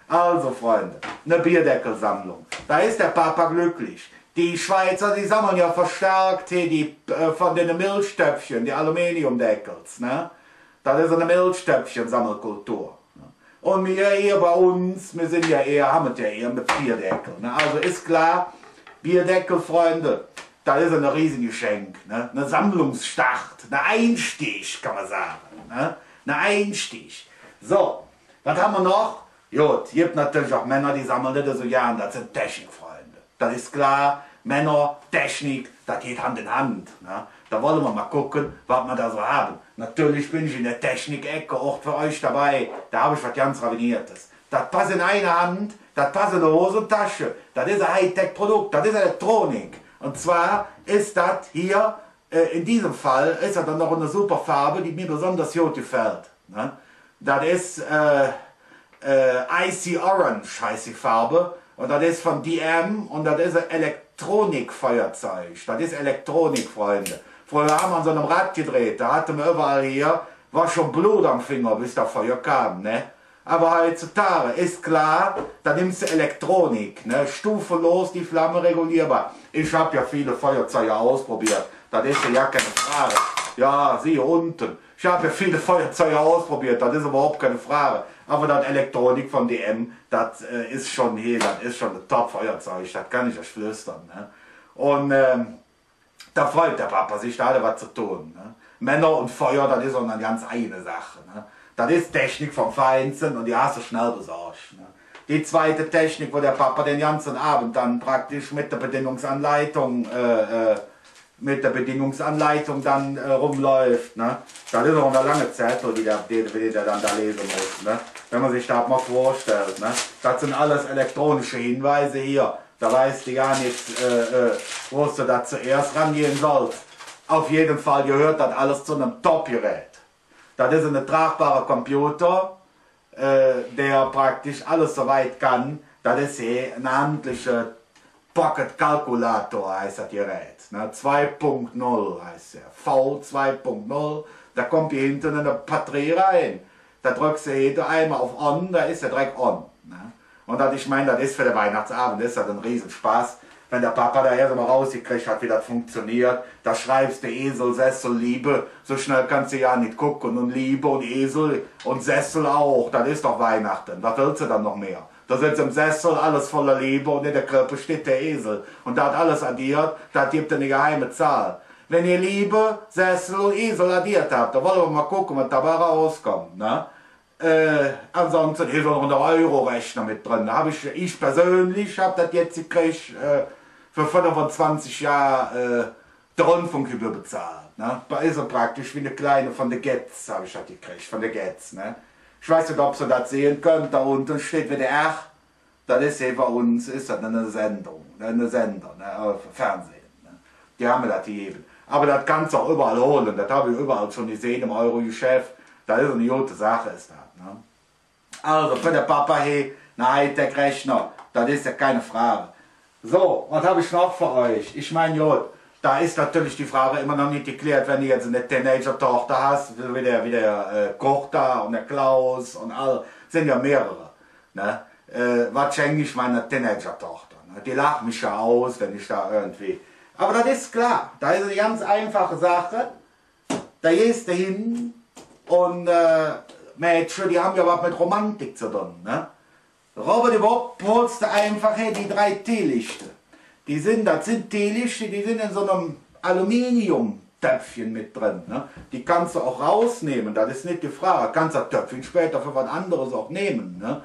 Also Freunde, eine Bierdeckelsammlung. Da ist der Papa glücklich. Die Schweizer, die sammeln ja verstärkt hier von den Milchstöpfchen, die Aluminiumdeckels. Ne? Das ist eine Milchstöpfchen-Sammelkultur. Ne? Und wir hier bei uns, wir sind ja eher, haben es ja eher mit Bierdeckel. Ne? Also ist klar, Bierdeckel, Freunde, das ist ein Riesengeschenk. Ne? Eine Sammlungsstart, ein Einstich, kann man sagen. Ne? Ein Einstich. So, was haben wir noch? Gut, es gibt natürlich auch Männer, die sammeln das so gern, das sind Technikfreunde. Das ist klar, Männer, Technik, das geht Hand in Hand. Ne? Da wollen wir mal gucken, was wir da so haben. Natürlich bin ich in der Technik-Ecke auch für euch dabei. Da habe ich was ganz Rafiniertes. Das passt in eine Hand, das passt in eine Hosentasche. Das ist ein Hightech-Produkt, das ist Elektronik. Und zwar ist das hier, in diesem Fall, ist das dann noch eine super Farbe, die mir besonders gut gefällt. Ne? Das ist Icy Orange, heißt die Farbe. Und das ist von DM und das ist ein Elektronikfeuerzeug. Das ist Elektronik, Freunde. Früher haben wir an so einem Rad gedreht, da hatten wir überall hier, war schon Blut am Finger, bis das Feuer kam. Ne? Aber heutzutage ist klar, da nimmst du Elektronik, ne? Stufenlos, die Flamme regulierbar. Ich habe ja viele Feuerzeuge ausprobiert, das ist ja keine Frage. Ja, siehe unten. Ich habe ja viele Feuerzeuge ausprobiert, das ist überhaupt keine Frage. Aber das Elektronik von DM, das ist schon hier, das ist schon ein Top-Feuerzeug, das kann ich euch flüstern. Ne? Und da freut der Papa sich, da hat er was zu tun. Ne? Männer und Feuer, das ist auch eine ganz eigene Sache. Ne? Das ist Technik vom Feinsten und die hast du schnell besorgt. Ne? Die zweite Technik, wo der Papa den ganzen Abend dann praktisch mit der Bedienungsanleitung dann rumläuft. Ne? Das ist auch eine lange Zettel, die der dann da lesen muss. Ne? Wenn man sich das mal vorstellt. Ne? Das sind alles elektronische Hinweise hier. Da weißt du gar nicht, wo du da zuerst rangehen sollst. Auf jeden Fall gehört das alles zu einem Top-Gerät. Das ist ein tragbarer Computer, der praktisch alles so weit kann. Das ist hier ein handlicher Pocket Calculator, heißt das Gerät. 2.0 heißt er. V 2.0. Da kommt hier hinten eine Batterie rein. Da drückst du hier einmal auf On, da ist der direkt on. Ne? Und das, ich meine, das ist für den Weihnachtsabend, das ist das ein Riesenspaß. Wenn der Papa da erst mal rausgekriegt hat, wie das funktioniert, da schreibst du Esel, Sessel, Liebe. So schnell kannst du ja nicht gucken. Und Liebe und Esel und Sessel auch. Das ist doch Weihnachten. Was willst du dann noch mehr? Da sitzt im Sessel alles voller Liebe und in der Krippe steht der Esel. Und da hat alles addiert, da gibt eine geheime Zahl. Wenn ihr Liebe, Sessel und Esel addiert habt, dann wollen wir mal gucken, was dabei rauskommt. Ne? Ansonsten ist auch noch ein Euro-Rechner mit drin. Da habe ich persönlich habe das jetzt gekriegt, für 25 Jahre der Rundfunkgebühr bezahlt. Ne? Da ist er praktisch wie eine kleine von der Getz, habe ich das gekriegt, von der Getz. Ne? Ich weiß nicht, ob ihr das sehen könnt, da unten steht WDR, das ist hier bei uns, ist das eine Sendung, ne? Fernsehen. Ne? Die haben mir das gegeben. Aber das kannst du auch überall holen, das habe ich überall schon gesehen im Euro-Geschäft. Das ist eine gute Sache, ist das. Ne? Also für den Papa hier, ein Hightech-Rechner, das ist ja keine Frage. So, was habe ich noch für euch? Ich meine, gut, da ist natürlich die Frage immer noch nicht geklärt, wenn du jetzt eine Teenager-Tochter hast, wie der Koch da und der Klaus und all, sind ja mehrere. Ne? Was schenke ich meiner Teenager-Tochter? Ne? Die lacht mich ja aus, wenn ich da irgendwie... Aber das ist klar, da ist eine ganz einfache Sache. Da gehst du hin und Mädchen, die haben ja was mit Romantik zu tun. Ne? Robert Bob holst du einfach her die 3 Teelichte. Das sind Teelichte, die sind in so einem Aluminiumtöpfchen mit drin. Ne? Die kannst du auch rausnehmen, das ist nicht die Frage. Kannst das Töpfchen später für was anderes auch nehmen. Ne?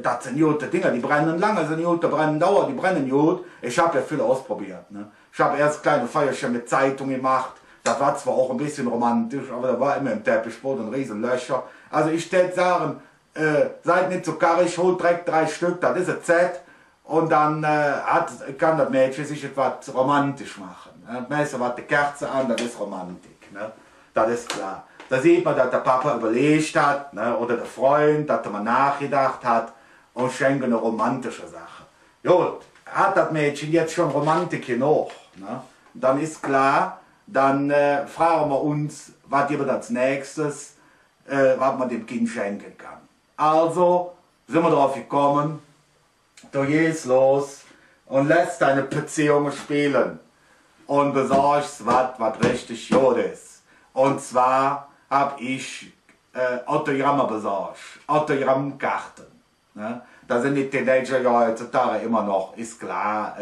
Das sind gute Dinger, die brennen lange, sind gute, brennen Dauer, die brennen gut. Ich habe ja viel ausprobiert. Ne? Ich habe erst kleine Feuerchen mit Zeitung gemacht. Das war zwar auch ein bisschen romantisch, aber da war immer im Teppichboden ein riesen Löcher. Also ich würde sagen, seid nicht so karrig, holt direkt 3 Stück, das ist ein Z. Und dann kann das Mädchen sich etwas romantisch machen. Ne? Meistens hat die Kerze an, das ist Romantik. Ne? Das ist klar. Da sieht man, dass der Papa überlegt hat, ne? Oder der Freund, dass er mal nachgedacht hat und schenkt eine romantische Sache. Gut, hat das Mädchen jetzt schon Romantik genug? Ne? Dann ist klar, dann fragen wir uns, was gibt es als nächstes, was man dem Kind schenken kann. Also sind wir darauf gekommen, du gehst los und lässt deine Beziehungen spielen und besorgst was richtig gut ist. Und zwar habe ich Autogramme besorgt, Autogrammkarten. Ne? Da sind die Teenager ja heutzutage immer noch, ist klar.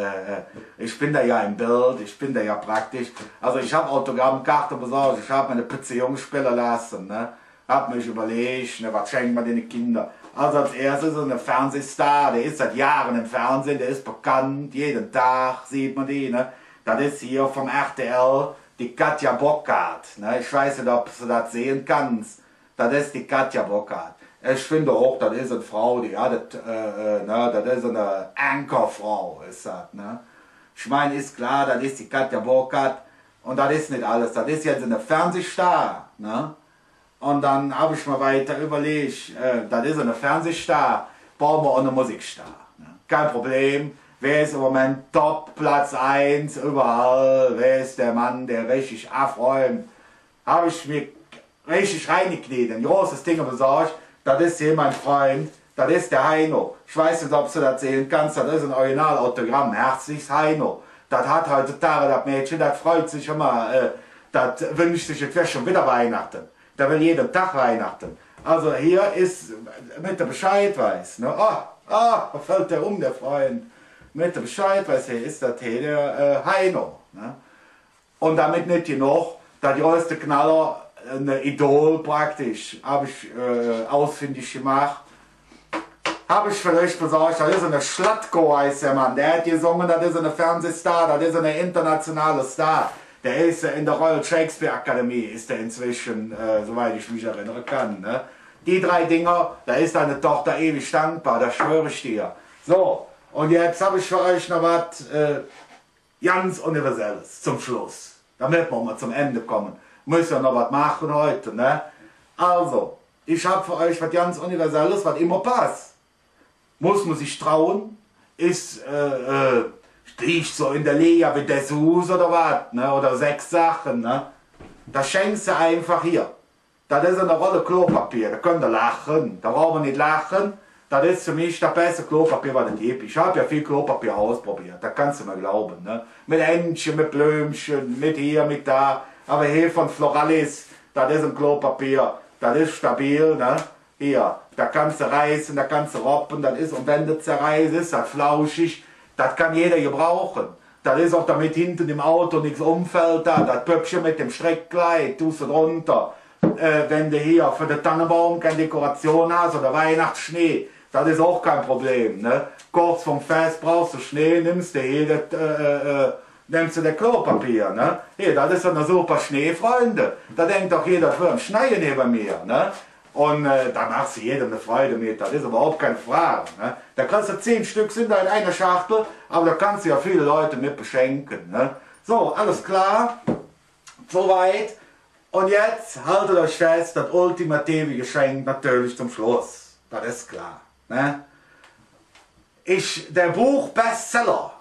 Ich bin da ja im Bild, ich bin da ja praktisch. Also ich habe Autogrammkarten besorgt, ich habe meine Beziehung spielen lassen. Ne? Habe mich überlegt, ne, was schenkt man den Kindern. Also als erstes ist ein Fernsehstar, der ist seit Jahren im Fernsehen, der ist bekannt, jeden Tag sieht man die. Ne? Das ist hier vom RTL die Katja Burkhardt. Ne? Ich weiß nicht, ob du das sehen kannst. Das ist die Katja Burkhardt. Ich finde auch, das ist eine Frau, die hat, das ist eine Ankerfrau, ist das. Ne? Ich meine, ist klar, das ist die Katja Burkhardt und das ist nicht alles. Das ist jetzt eine Fernsehstar. Ne? Und dann habe ich mir weiter überlegt, das ist eine Fernsehstar, brauchen wir auch eine Musikstar. Ne? Kein Problem. Wer ist im Moment Top, Platz 1, überall? Wer ist der Mann, der richtig aufräumt? Habe ich mir richtig reingekniet, ein großes Ding besorgt. Das ist hier mein Freund, das ist der Heino. Ich weiß nicht, ob du das sehen kannst, das ist ein Originalautogramm, herzlichst Heino. Das hat heutzutage das Mädchen, das freut sich immer, das wünscht sich, es wäre schon wieder Weihnachten. Der will jeden Tag Weihnachten. Also hier ist, mit der Bescheid weiß, ne? Da fällt der um, der Freund. Mit der Bescheid weiß, hier ist das hier der Heino. Ne? Und damit nicht genug, der größte Knaller, ein Idol praktisch, habe ich ausfindig gemacht. Habe ich vielleicht besorgt, das ist eine Schlatko, heißt der Mann. Der hat gesungen, das ist eine Fernsehstar, das ist eine internationale Star. Der ist in der Royal Shakespeare Akademie, ist der inzwischen, soweit ich mich erinnern kann. Ne? Die drei Dinger, da ist deine Tochter ewig dankbar, das schwöre ich dir. So, und jetzt habe ich für euch noch was ganz Universelles zum Schluss, damit wir mal zum Ende kommen. Müssen ja noch was machen heute, ne? Also, ich habe für euch was ganz Universelles, was immer passt. Muss man sich trauen? Ist, riecht so in der Lea wie Dessous oder was, ne? Oder 6 Sachen, ne? Das schenkst du einfach hier. Das ist eine Rolle Klopapier, da könnt ihr lachen, da brauchen wir nicht lachen. Das ist für mich das beste Klopapier, was es gibt. Ich habe ja viel Klopapier ausprobiert, da kannst du mir glauben, ne? Mit Entchen, mit Blümchen, mit hier, mit da. Aber hier von Floralis, das ist ein Klopapier, das ist stabil, ne? Hier, da kannst du reißen, da kannst du roppen, das ist, und wenn du zerreißt, ist das flauschig, das kann jeder gebrauchen. Das ist auch, damit hinten im Auto nichts umfällt, das Pöppchen mit dem Streckkleid, tust du drunter. Wenn du hier für den Tannenbaum keine Dekoration hast oder Weihnachtsschnee, das ist auch kein Problem, ne? Kurz vom Fest brauchst du Schnee, nimmst du hier nimmst du das Klopapier, ne? Hier, das ist eine super Schnee, Freunde. Da denkt doch jeder, für ein Schneien neben mir, ne? Und da machst du jedem eine Freude mit, das ist überhaupt keine Frage, ne? Da kannst du 10 Stück sind da in einer Schachtel, aber da kannst du ja viele Leute mit beschenken, ne? So, alles klar, soweit. Und jetzt haltet euch fest, das ultimative Geschenk natürlich zum Schluss, das ist klar, ne? Der Buch-Bestseller,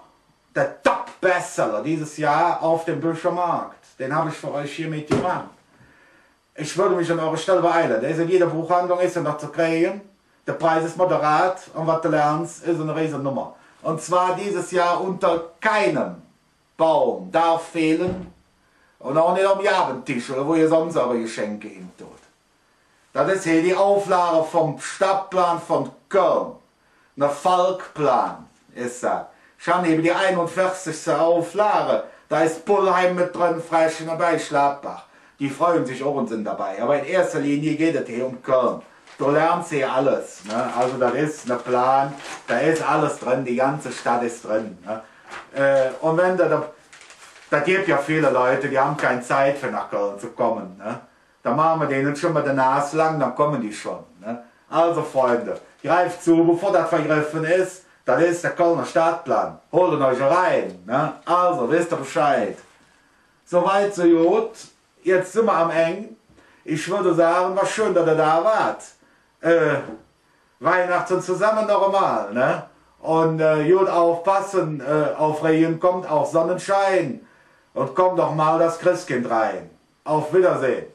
der Top-Bestseller dieses Jahr auf dem Büchermarkt, den habe ich für euch hier mitgebracht. Ich würde mich an eurer Stelle beeilen. Der ist in jeder Buchhandlung, ist er noch zu kriegen. Der Preis ist moderat und was du lernst, ist eine riesen Nummer. Und zwar dieses Jahr unter keinem Baum darf fehlen und auch nicht am Jabentisch oder wo ihr sonst eure Geschenke hin tut. Das ist hier die Auflage vom Stadtplan von Köln. Ein Falkplan ist das. Schon eben die 41. Auflage. Da ist Pullheim mit drin, Frechen dabei, Schlagbach. Die freuen sich auch und sind dabei. Aber in erster Linie geht es hier um Köln. Du lernst hier alles. Ne? Also da ist ein Plan, da ist alles drin, die ganze Stadt ist drin. Ne? Und wenn da gibt ja viele Leute, die haben keine Zeit für nach Köln zu kommen. Ne? Da machen wir denen schon mal die Nase lang, dann kommen die schon. Ne? Also Freunde, greift zu, bevor das vergriffen ist. Das ist der Kölner Stadtplan. Holt ihn euch rein. Ne? Also, wisst ihr Bescheid. Soweit, so gut. Jetzt sind wir am Ende. Ich würde sagen, was schön, dass ihr da wart. Weihnachten zusammen noch einmal. Ne? Und gut aufpassen. Auf Regen kommt auch Sonnenschein. Und kommt doch mal das Christkind rein. Auf Wiedersehen.